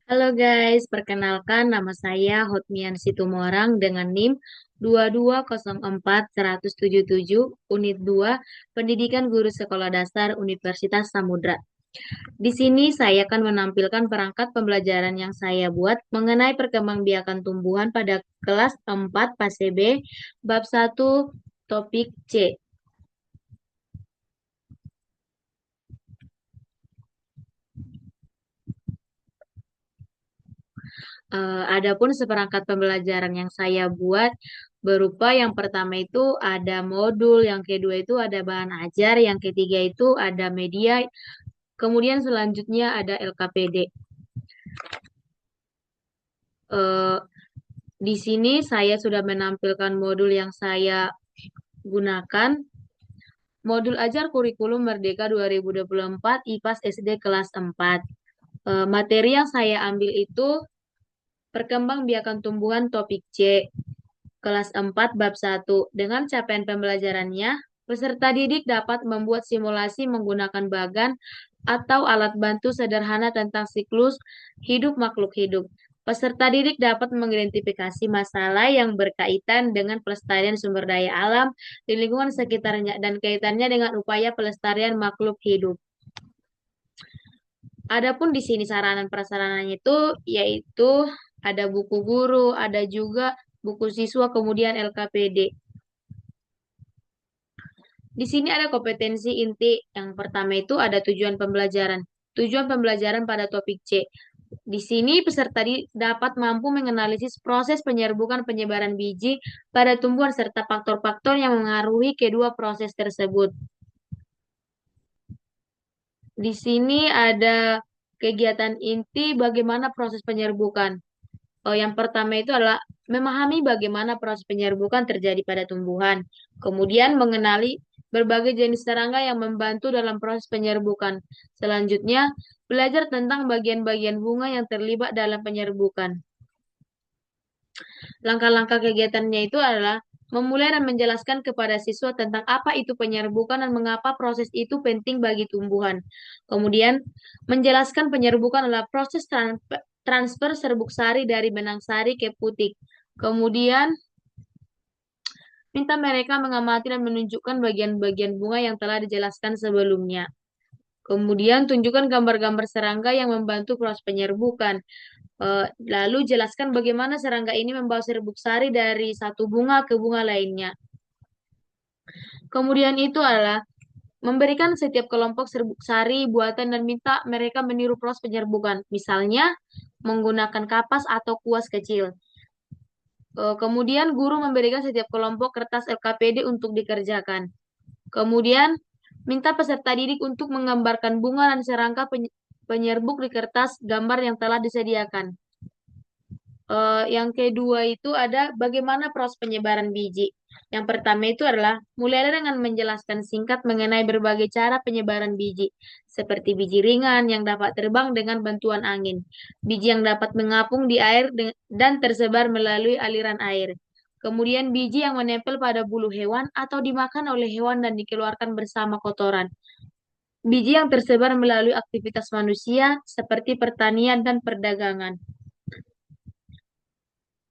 Halo guys, perkenalkan nama saya Hotmian Situmorang dengan NIM 2204177 Unit 2 Pendidikan Guru Sekolah Dasar Universitas Samudra. Di sini saya akan menampilkan perangkat pembelajaran yang saya buat mengenai perkembangbiakan tumbuhan pada kelas 4 PASE B, bab 1, topik C. Adapun seperangkat pembelajaran yang saya buat berupa yang pertama itu ada modul, yang kedua itu ada bahan ajar, yang ketiga itu ada media, kemudian selanjutnya ada LKPD. Eh, di sini saya sudah menampilkan modul yang saya gunakan. Modul ajar kurikulum Merdeka 2024 IPAS SD kelas 4. Materi yang saya ambil itu perkembangbiakan tumbuhan topik C. Kelas 4 bab 1. Dengan capaian pembelajarannya, peserta didik dapat membuat simulasi menggunakan bagan atau alat bantu sederhana tentang siklus hidup makhluk hidup. Peserta didik dapat mengidentifikasi masalah yang berkaitan dengan pelestarian sumber daya alam di lingkungan sekitarnya dan kaitannya dengan upaya pelestarian makhluk hidup. Adapun di sini saranan prasarananya itu yaitu ada buku guru, ada juga buku siswa, kemudian LKPD. Di sini ada kompetensi inti. Yang pertama itu ada tujuan pembelajaran. Tujuan pembelajaran pada topik C. Di sini peserta dapat mampu menganalisis proses penyerbukan penyebaran biji pada tumbuhan serta faktor-faktor yang mengaruhi kedua proses tersebut. Di sini ada kegiatan inti bagaimana proses penyerbukan. Yang pertama itu adalah memahami bagaimana proses penyerbukan terjadi pada tumbuhan. Kemudian mengenali berbagai jenis serangga yang membantu dalam proses penyerbukan. Selanjutnya, belajar tentang bagian-bagian bunga yang terlibat dalam penyerbukan. Langkah-langkah kegiatannya itu adalah memulai dan menjelaskan kepada siswa tentang apa itu penyerbukan dan mengapa proses itu penting bagi tumbuhan. Kemudian, menjelaskan penyerbukan adalah proses transfer serbuk sari dari benang sari ke putik. Kemudian, minta mereka mengamati dan menunjukkan bagian-bagian bunga yang telah dijelaskan sebelumnya. Kemudian, tunjukkan gambar-gambar serangga yang membantu proses penyerbukan. Lalu, jelaskan bagaimana serangga ini membawa serbuk sari dari satu bunga ke bunga lainnya. Kemudian itu adalah memberikan setiap kelompok serbuk sari buatan dan minta mereka meniru proses penyerbukan. Misalnya, menggunakan kapas atau kuas kecil. Kemudian guru memberikan setiap kelompok kertas LKPD untuk dikerjakan. Kemudian minta peserta didik untuk menggambarkan bunga dan serangka penyerbuk di kertas gambar yang telah disediakan. Yang kedua itu ada bagaimana proses penyebaran biji. Yang pertama itu adalah mulai dengan menjelaskan singkat mengenai berbagai cara penyebaran biji, seperti biji ringan yang dapat terbang dengan bantuan angin, biji yang dapat mengapung di air dan tersebar melalui aliran air. Kemudian biji yang menempel pada bulu hewan atau dimakan oleh hewan dan dikeluarkan bersama kotoran. Biji yang tersebar melalui aktivitas manusia seperti pertanian dan perdagangan.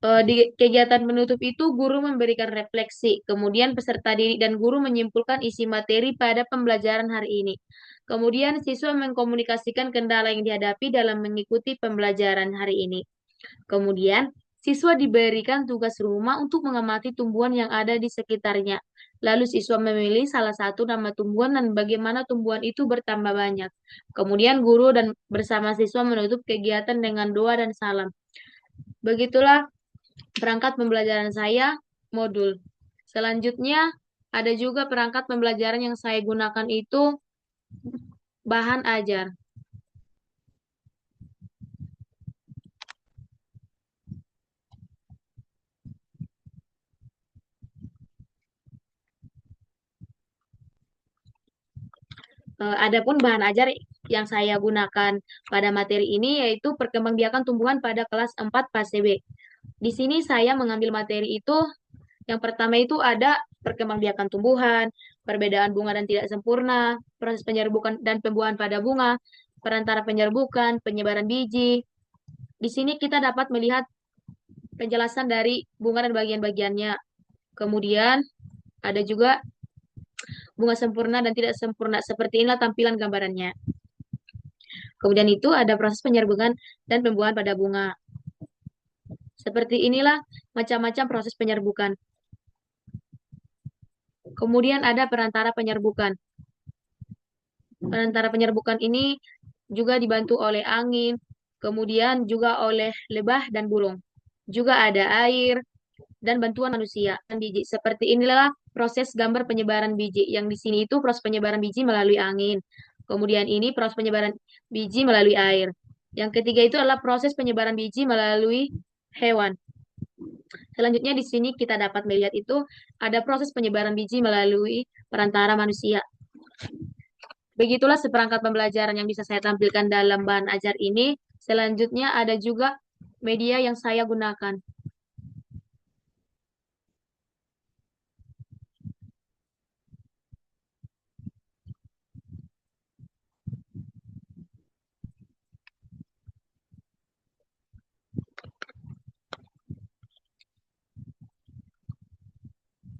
Di kegiatan penutup itu, guru memberikan refleksi. Kemudian peserta didik dan guru menyimpulkan isi materi pada pembelajaran hari ini. Kemudian siswa mengkomunikasikan kendala yang dihadapi dalam mengikuti pembelajaran hari ini. Kemudian siswa diberikan tugas rumah untuk mengamati tumbuhan yang ada di sekitarnya. Lalu siswa memilih salah satu nama tumbuhan dan bagaimana tumbuhan itu bertambah banyak. Kemudian guru dan bersama siswa menutup kegiatan dengan doa dan salam. Begitulah perangkat pembelajaran saya, modul. Selanjutnya, ada juga perangkat pembelajaran yang saya gunakan itu bahan ajar. Adapun bahan ajar yang saya gunakan pada materi ini yaitu perkembangbiakan tumbuhan pada kelas 4 PASE B. Di sini saya mengambil materi itu yang pertama itu ada perkembangbiakan tumbuhan, perbedaan bunga dan tidak sempurna, proses penyerbukan dan pembuahan pada bunga, perantara penyerbukan, penyebaran biji, Di sini kita dapat melihat penjelasan dari bunga dan bagian-bagiannya. Kemudian ada juga bunga sempurna dan tidak sempurna. Seperti inilah tampilan gambarannya. Kemudian itu ada proses penyerbukan dan pembuahan pada bunga. Seperti inilah macam-macam proses penyerbukan. Kemudian ada perantara penyerbukan. Perantara penyerbukan ini juga dibantu oleh angin, kemudian juga oleh lebah dan burung. Juga ada air dan bantuan manusia dan biji. Seperti inilah proses gambar penyebaran biji. Yang di sini itu proses penyebaran biji melalui angin. Kemudian ini proses penyebaran biji melalui air. Yang ketiga itu adalah proses penyebaran biji melalui hewan. Selanjutnya di sini kita dapat melihat itu ada proses penyebaran biji melalui perantara manusia. Begitulah seperangkat pembelajaran yang bisa saya tampilkan dalam bahan ajar ini. Selanjutnya ada juga media yang saya gunakan.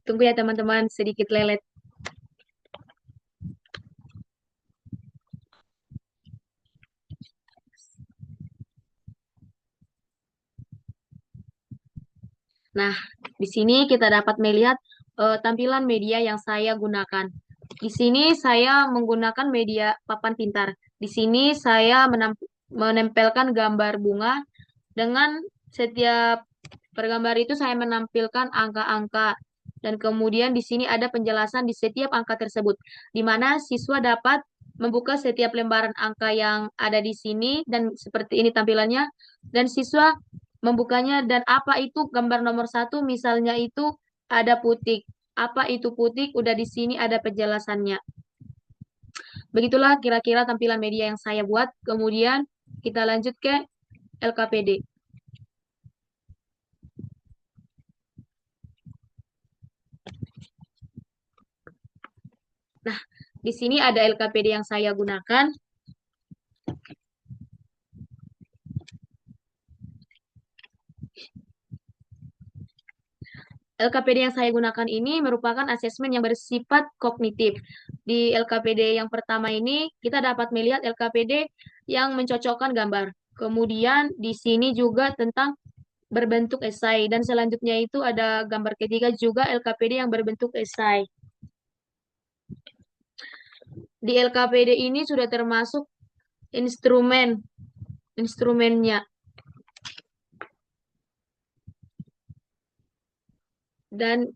Tunggu ya teman-teman, sedikit lelet. Nah, di sini kita dapat melihat tampilan media yang saya gunakan. Di sini saya menggunakan media papan pintar. Di sini saya menempelkan gambar bunga dengan setiap per gambar itu saya menampilkan angka-angka. Dan kemudian di sini ada penjelasan di setiap angka tersebut, di mana siswa dapat membuka setiap lembaran angka yang ada di sini dan seperti ini tampilannya. Dan siswa membukanya dan apa itu gambar nomor satu misalnya itu ada putik. Apa itu putik? Udah di sini ada penjelasannya. Begitulah kira-kira tampilan media yang saya buat. Kemudian kita lanjut ke LKPD. Nah, di sini ada LKPD yang saya gunakan. LKPD yang saya gunakan ini merupakan asesmen yang bersifat kognitif. Di LKPD yang pertama ini, kita dapat melihat LKPD yang mencocokkan gambar. Kemudian di sini juga tentang berbentuk esai. Dan selanjutnya itu ada gambar ketiga juga LKPD yang berbentuk esai. Di LKPD ini sudah termasuk instrumennya. Dan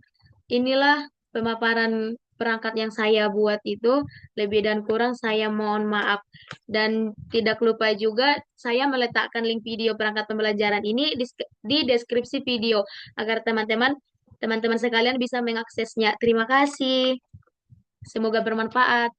inilah pemaparan perangkat yang saya buat itu. Lebih dan kurang saya mohon maaf. Dan tidak lupa juga saya meletakkan link video perangkat pembelajaran ini di deskripsi video agar teman-teman sekalian bisa mengaksesnya. Terima kasih. Semoga bermanfaat.